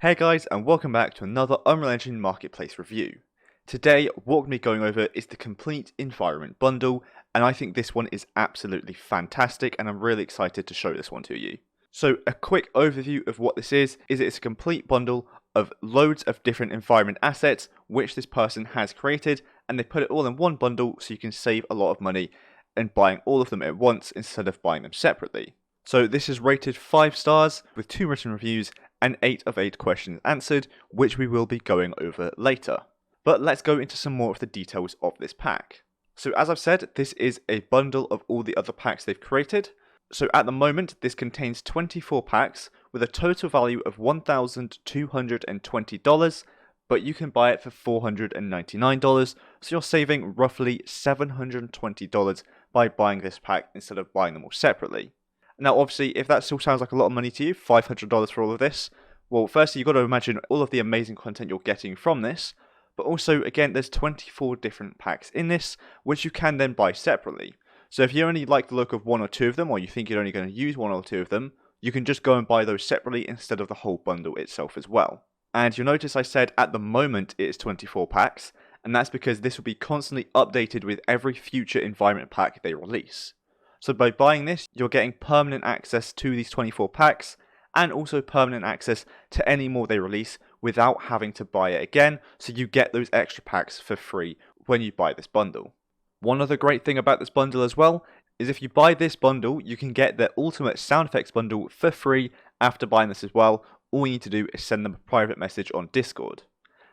Hey guys, and welcome back to another Unreal Engine Marketplace review. Today, what we're going to be going over is the complete environment bundle, and I think this one is absolutely fantastic, and I'm really excited to show this one to you. So, a quick overview of what this is it's a complete bundle of loads of different environment assets which this person has created, and they put it all in one bundle so you can save a lot of money and buying all of them at once instead of buying them separately. So this is rated 5 stars with 2 written reviews and 8 of 8 questions answered, which we will be going over later. But let's go into some more of the details of this pack. So as I've said, this is a bundle of all the other packs they've created. So at the moment, this contains 24 packs with a total value of $1,220, but you can buy it for $499, so you're saving roughly $720 by buying this pack instead of buying them all separately. Now, obviously, if that still sounds like a lot of money to you, $500 for all of this, well, firstly, you've got to imagine all of the amazing content you're getting from this, but also, again, there's 24 different packs in this, which you can then buy separately. So if you only like the look of 1 or 2 of them, or you think you're only going to use 1 or 2 of them, you can just go and buy those separately instead of the whole bundle itself as well. And you'll notice I said at the moment it is 24 packs, and that's because this will be constantly updated with every future environment pack they release. So by buying this, you're getting permanent access to these 24 packs, and also permanent access to any more they release without having to buy it again, so you get those extra packs for free when you buy this bundle. One other great thing about this bundle as well, is if you buy this bundle, you can get the Ultimate Sound Effects bundle for free after buying this as well. All you need to do is send them a private message on Discord.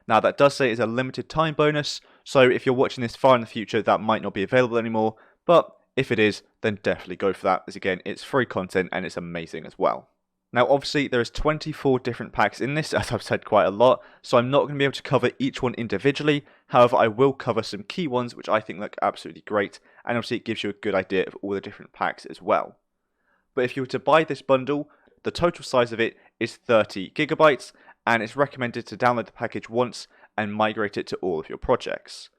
Now that does say it's a limited time bonus, so if you're watching this far in the future, that might not be available anymore, but if it is, then definitely go for that, as again, it's free content and it's amazing as well. Now obviously there's 24 different packs in this, as I've said quite a lot, so I'm not going to be able to cover each one individually. However, I will cover some key ones which I think look absolutely great, and obviously it gives you a good idea of all the different packs as well. But if you were to buy this bundle, the total size of it is 30 gigabytes, and it's recommended to download the package once and migrate it to all of your projects.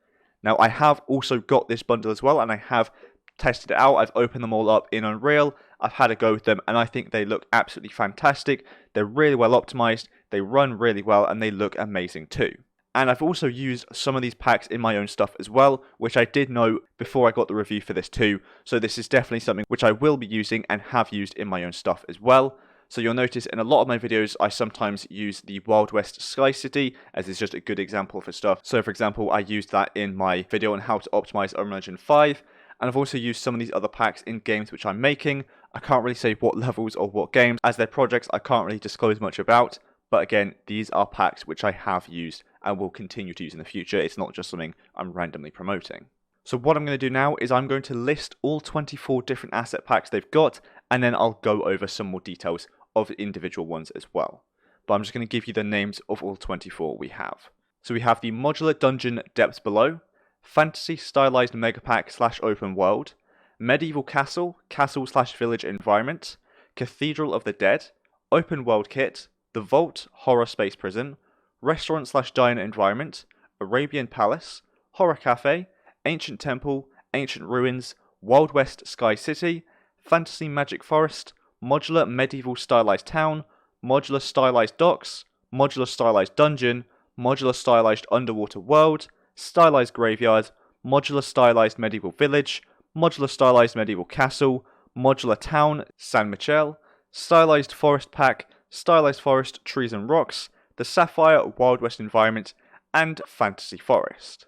Now I have also got this bundle as well, and I have tested it out. I've opened them all up in Unreal, I've had a go with them, and I think they look absolutely fantastic. They're really well optimized, they run really well, and they look amazing too. And I've also used some of these packs in my own stuff as well, which I did know before I got the review for this too, so this is definitely something which I will be using and have used in my own stuff as well. So you'll notice in a lot of my videos I sometimes use the Wild West Sky City, as it's just a good example for stuff. So for example, I used that in my video on how to optimize Unreal Engine 5, and I've also used some of these other packs in games which I'm making. I can't really say what levels or what games, as they're projects I can't really disclose much about, but again, these are packs which I have used and will continue to use in the future. It's not just something I'm randomly promoting. So what I'm going to do now is I'm going to list all 24 different asset packs they've got, and then I'll go over some more details of the individual ones as well. But I'm just going to give you the names of all 24 we have. So we have the Modular Dungeon Depths Below, Fantasy Stylized Mega Pack / Open World, Medieval Castle / Village Environment, Cathedral of the Dead, Open World Kit, The Vault Horror Space Prison, Restaurant / Diner Environment, Arabian Palace, Horror Cafe, Ancient Temple, Ancient Ruins, Wild West Sky City, Fantasy Magic Forest, Modular Medieval Stylized Town, Modular Stylized Docks, Modular Stylized Dungeon, Modular Stylized Underwater World, Stylized Graveyard, Modular Stylized Medieval Village, Modular Stylized Medieval Castle, Modular Town, San Michel, Stylized Forest Pack, Stylized Forest, Trees and Rocks, the Sapphire Wild West Environment, and Fantasy Forest.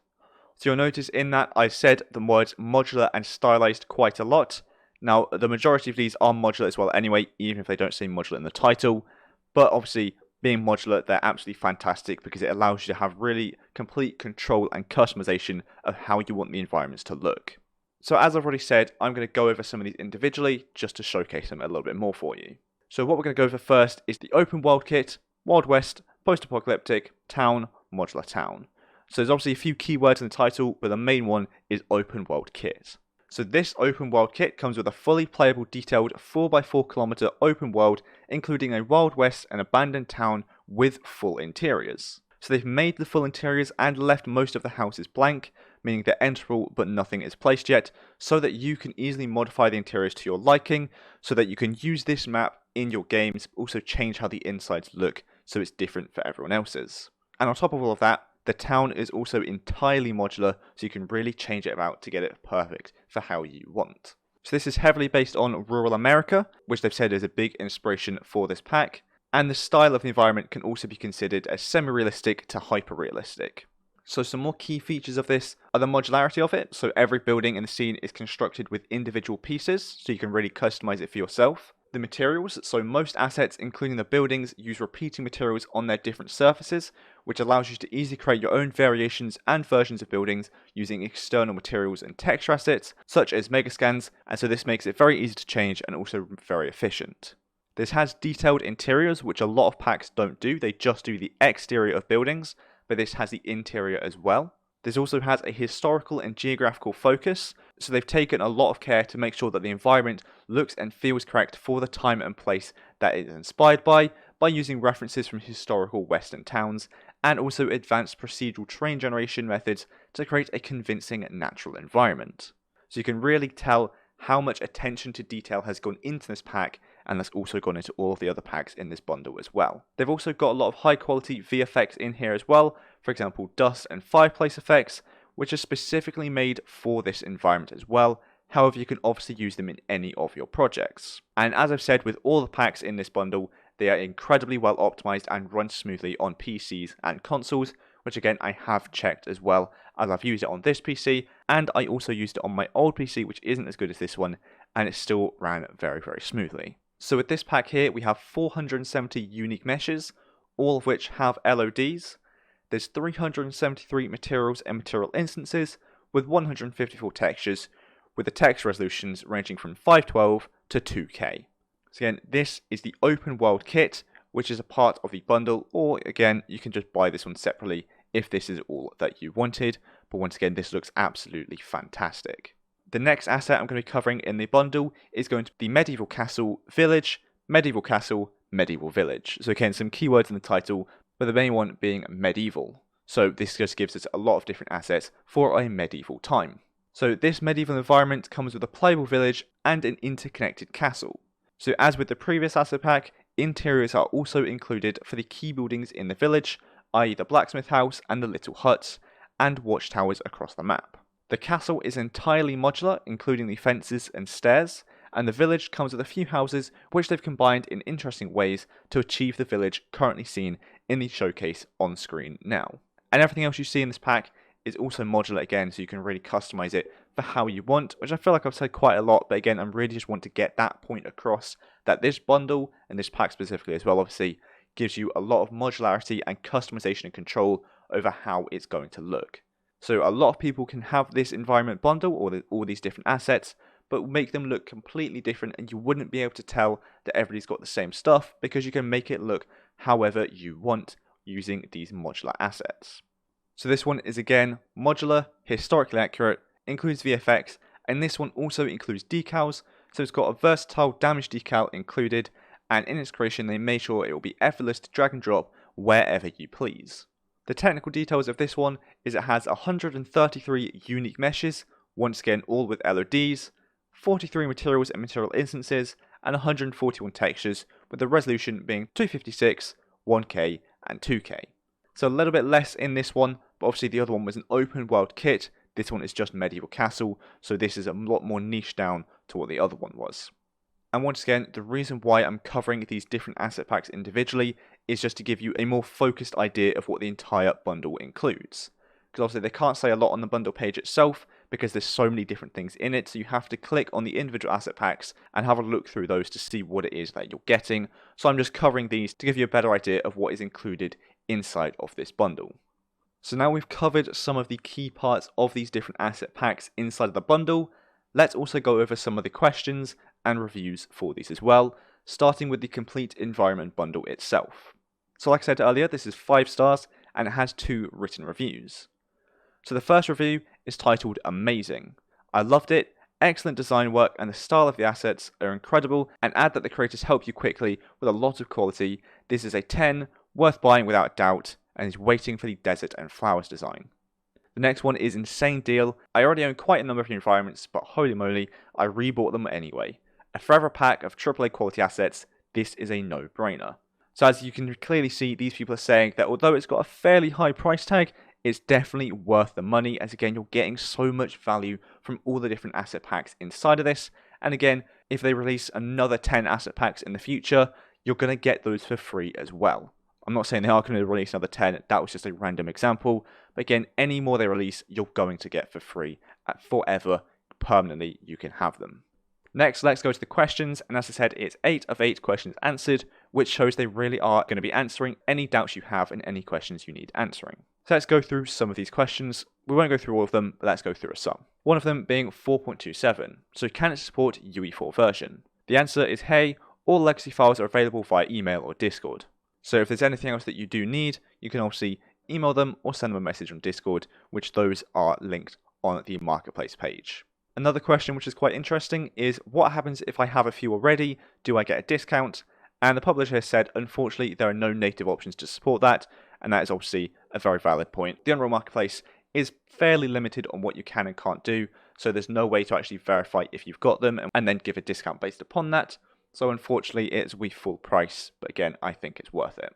So you'll notice in that I said the words modular and stylized quite a lot. Now, the majority of these are modular as well anyway, even if they don't say modular in the title, but obviously, being modular, they're absolutely fantastic because it allows you to have really complete control and customization of how you want the environments to look. So as I've already said, I'm going to go over some of these individually just to showcase them a little bit more for you. So what we're going to go over first is the Open World Kit, Wild West, Post-Apocalyptic, Town, Modular Town. So there's obviously a few keywords in the title, but the main one is Open World Kit. So this open world kit comes with a fully playable detailed 4x4 kilometer open world, including a Wild West and abandoned town with full interiors. So they've made the full interiors and left most of the houses blank, meaning they're enterable but nothing is placed yet, so that you can easily modify the interiors to your liking, so that you can use this map in your games, also change how the insides look so it's different for everyone else's. And on top of all of that, the town is also entirely modular, so you can really change it about to get it perfect for how you want. So this is heavily based on rural America, which they've said is a big inspiration for this pack, and the style of the environment can also be considered as semi-realistic to hyper-realistic. So some more key features of this are the modularity of it, so every building in the scene is constructed with individual pieces, so you can really customize it for yourself. The materials, so most assets, including the buildings, use repeating materials on their different surfaces, which allows you to easily create your own variations and versions of buildings using external materials and texture assets, such as megascans, and so this makes it very easy to change and also very efficient. This has detailed interiors, which a lot of packs don't do, they just do the exterior of buildings, but this has the interior as well. This also has a historical and geographical focus, so they've taken a lot of care to make sure that the environment looks and feels correct for the time and place that it is inspired by using references from historical western towns, and also advanced procedural train generation methods to create a convincing natural environment. So you can really tell how much attention to detail has gone into this pack, and that's also gone into all of the other packs in this bundle as well. They've also got a lot of high quality VFX in here as well, for example dust and fireplace effects, which are specifically made for this environment as well. However, you can obviously use them in any of your projects. And as I've said with all the packs in this bundle, they are incredibly well optimized and run smoothly on PCs and consoles, which again I have checked as well, as I've used it on this PC, and I also used it on my old PC, which isn't as good as this one, and it still ran very, very smoothly. So with this pack here, we have 470 unique meshes, all of which have LODs. There's 373 materials and material instances, with 154 textures, with the texture resolutions ranging from 512 to 2K. So again, this is the open world kit, which is a part of the bundle, or again, you can just buy this one separately if this is all that you wanted, but once again, this looks absolutely fantastic. The next asset I'm going to be covering in the bundle is going to be Medieval Castle Village, Medieval Castle, Medieval Village. So again, some keywords in the title, but the main one being medieval. So this just gives us a lot of different assets for a medieval time. So this medieval environment comes with a playable village and an interconnected castle. So as with the previous asset pack, interiors are also included for the key buildings in the village, i.e. the blacksmith house and the little huts, and watchtowers across the map. The castle is entirely modular, including the fences and stairs, and the village comes with a few houses which they've combined in interesting ways to achieve the village currently seen in the showcase on screen now. And everything else you see in this pack is also modular again, so you can really customize it for how you want, which I feel like I've said quite a lot, but again, I really just want to get that point across, that this bundle, and this pack specifically as well, obviously, gives you a lot of modularity and customization and control over how it's going to look. So a lot of people can have this environment bundle, or all these different assets, but make them look completely different, and you wouldn't be able to tell that everybody's got the same stuff, because you can make it look however you want using these modular assets. So this one is again modular, historically accurate, includes VFX, and this one also includes decals, so it's got a versatile damage decal included, and in its creation they made sure it will be effortless to drag and drop wherever you please. The technical details of this one is it has 133 unique meshes, once again all with LODs, 43 materials and material instances, and 141 textures, with the resolution being 256, 1K, and 2K. So a little bit less in this one, but obviously the other one was an open world kit, this one is just Medieval Castle, so this is a lot more niche down to what the other one was. And once again, the reason why I'm covering these different asset packs individually is just to give you a more focused idea of what the entire bundle includes. Because obviously they can't say a lot on the bundle page itself, because there's so many different things in it, so you have to click on the individual asset packs and have a look through those to see what it is that you're getting. So I'm just covering these to give you a better idea of what is included inside of this bundle. So now we've covered some of the key parts of these different asset packs inside of the bundle, let's also go over some of the questions and reviews for these as well, starting with the complete environment bundle itself. So like I said earlier, this is 5 stars and it has 2 written reviews. So the first review is titled Amazing. I loved it, excellent design work and the style of the assets are incredible, and add that the creators help you quickly with a lot of quality. This is a 10, worth buying without doubt, and is waiting for the desert and flowers design. The next one is Insane Deal. I already own quite a number of environments, but holy moly, I rebought them anyway. A forever pack of AAA quality assets, this is a no-brainer. So as you can clearly see, these people are saying that although it's got a fairly high price tag, it's definitely worth the money, as again, you're getting so much value from all the different asset packs inside of this. And again, if they release another 10 asset packs in the future, you're going to get those for free as well. I'm not saying they are going to release another 10, that was just a random example. But again, any more they release, you're going to get for free. Forever, permanently, you can have them. Next, let's go to the questions, and as I said, it's 8 of 8 questions answered, which shows they really are going to be answering any doubts you have and any questions you need answering. So let's go through some of these questions. We won't go through all of them, but let's go through some. One of them being 4.27, so can it support UE4 version? The answer is hey, all legacy files are available via email or Discord. So if there's anything else that you do need, you can obviously email them or send them a message on Discord, which those are linked on the marketplace page. Another question which is quite interesting is what happens if I have a few already? Do I get a discount? And the publisher has said, unfortunately, there are no native options to support that, and that is obviously a very valid point. The Unreal Marketplace is fairly limited on what you can and can't do, so there's no way to actually verify if you've got them and then give a discount based upon that. So unfortunately, it's full price, but again, I think it's worth it.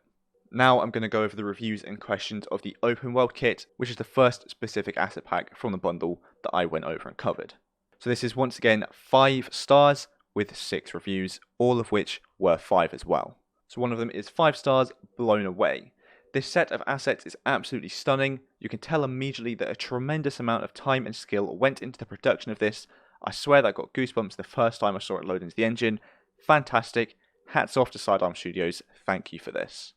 Now I'm going to go over the reviews and questions of the Open World Kit, which is the first specific asset pack from the bundle that I went over and covered. So this is once again 5 stars with 6 reviews, all of which were 5 as well. So one of them is 5 stars, blown away. This set of assets is absolutely stunning. You can tell immediately that a tremendous amount of time and skill went into the production of this. I swear that I got goosebumps the first time I saw it load into the engine. Fantastic. Hats off to Sidearm Studios. Thank you for this.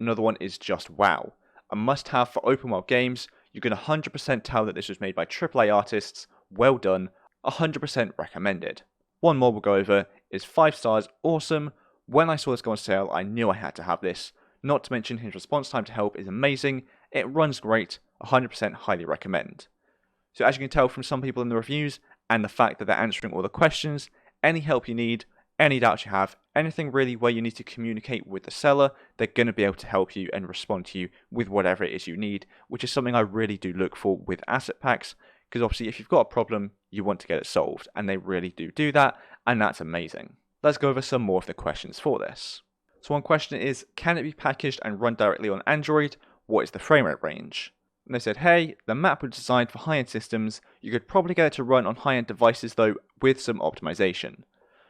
Another one is just wow. A must-have for open world games. You can 100% tell that this was made by AAA artists. Well done. 100% recommended. One more we'll go over is 5 stars, awesome. When I saw this go on sale, I knew I had to have this. Not to mention his response time to help is amazing. It runs great. 100% highly recommend. So as you can tell from some people in the reviews and the fact that they're answering all the questions, any help you need, any doubts you have, anything really where you need to communicate with the seller, they're going to be able to help you and respond to you with whatever it is you need, which is something I really do look for with asset packs, because obviously if you've got a problem, you want to get it solved, and they really do that, and that's amazing. Let's go over some more of the questions for this. So one question is, can it be packaged and run directly on Android? What is the frame rate range? And they said, hey, the map was designed for high-end systems. You could probably get it to run on high-end devices though, with some optimization.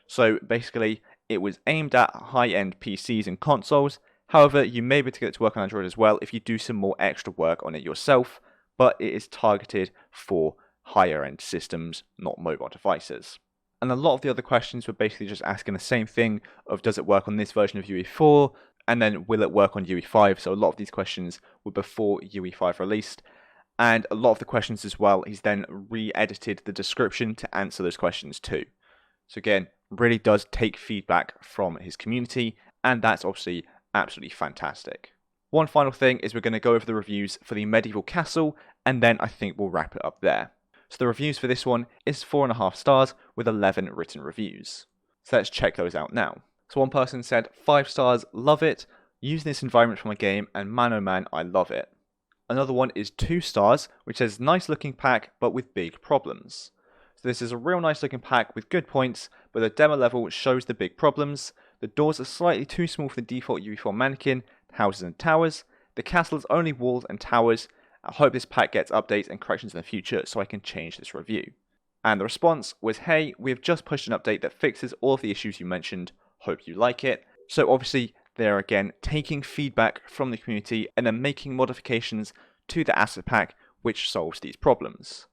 So basically, it was aimed at high-end PCs and consoles. However, you may be able to get it to work on Android as well if you do some more extra work on it yourself, but it is targeted for higher-end systems, not mobile devices. And a lot of the other questions were basically just asking the same thing of does it work on this version of UE4, and then will it work on UE5? So a lot of these questions were before UE5 released, and a lot of the questions as well, he's then re-edited the description to answer those questions too. So again, really does take feedback from his community, and that's obviously absolutely fantastic. One final thing is we're going to go over the reviews for the Medieval Castle, and then I think we'll wrap it up there. So the reviews for this one is 4.5 stars with 11 written reviews. So let's check those out now. So one person said 5 stars, love it, using this environment for my game, and man oh man, I love it. Another one is 2 stars, which says nice looking pack, but with big problems. So this is a real nice looking pack with good points, but the demo level shows the big problems. The doors are slightly too small for the default UE4 mannequin, houses and towers. The castle is only walls and towers. I hope this pack gets updates and corrections in the future so I can change this review. And the response was, hey, we have just pushed an update that fixes all of the issues you mentioned. Hope you like it. So obviously they're again taking feedback from the community and then making modifications to the asset pack which solves these problems.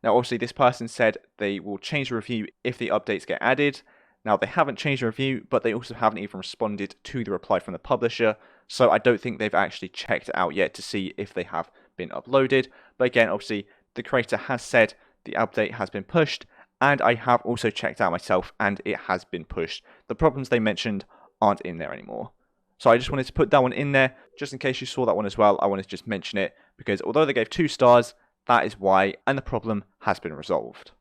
Now obviously this person said they will change the review if the updates get added. Now they haven't changed the review, but they also haven't even responded to the reply from the publisher, so I don't think they've actually checked it out yet to see if they have been uploaded. But again, obviously the creator has said the update has been pushed, and I have also checked out myself and it has been pushed. The problems they mentioned aren't in there anymore. So I just wanted to put that one in there, just in case you saw that one as well. I wanted to just mention it, because although they gave 2 stars, that is why, and the problem has been resolved.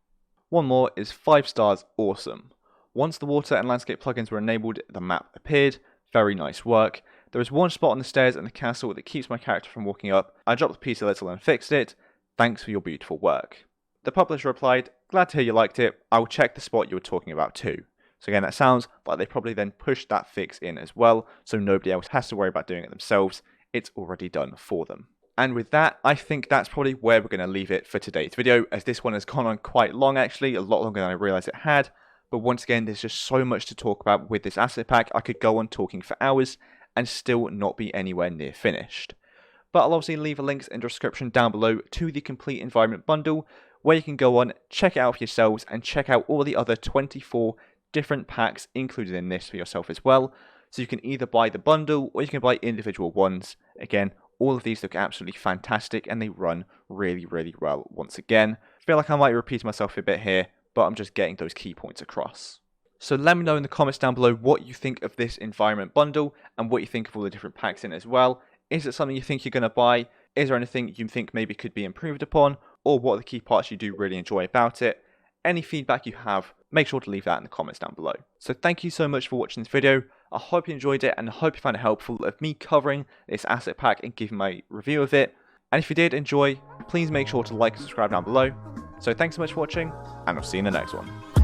One more is 5 stars, awesome. Once the water and landscape plugins were enabled, the map appeared. Very nice work. There is one spot on the stairs in the castle that keeps my character from walking up. I dropped the piece a little and fixed it. Thanks for your beautiful work. The publisher replied, glad to hear you liked it. I will check the spot you were talking about too. So again, that sounds like they probably then pushed that fix in as well, so nobody else has to worry about doing it themselves. It's already done for them. And with that, I think that's probably where we're going to leave it for today's video, as this one has gone on quite long actually, a lot longer than I realized it had. But once again, there's just so much to talk about with this asset pack. I could go on talking for hours and still not be anywhere near finished. But I'll obviously leave a link in the description down below to the complete environment bundle, where you can go on, check it out for yourselves, and check out all the other 24 different packs included in this for yourself as well. So you can either buy the bundle or you can buy individual ones. Again, all of these look absolutely fantastic and they run really, really well once again. I feel like I might repeat myself a bit here, but I'm just getting those key points across. So let me know in the comments down below what you think of this environment bundle and what you think of all the different packs in it as well. Is it something you think you're going to buy? Is there anything you think maybe could be improved upon? Or what are the key parts you do really enjoy about it? Any feedback you have, make sure to leave that in the comments down below. So thank you so much for watching this video. I hope you enjoyed it and I hope you found it helpful of me covering this asset pack and giving my review of it. And if you did enjoy, please make sure to like and subscribe down below. So thanks so much for watching, and I'll see you in the next one.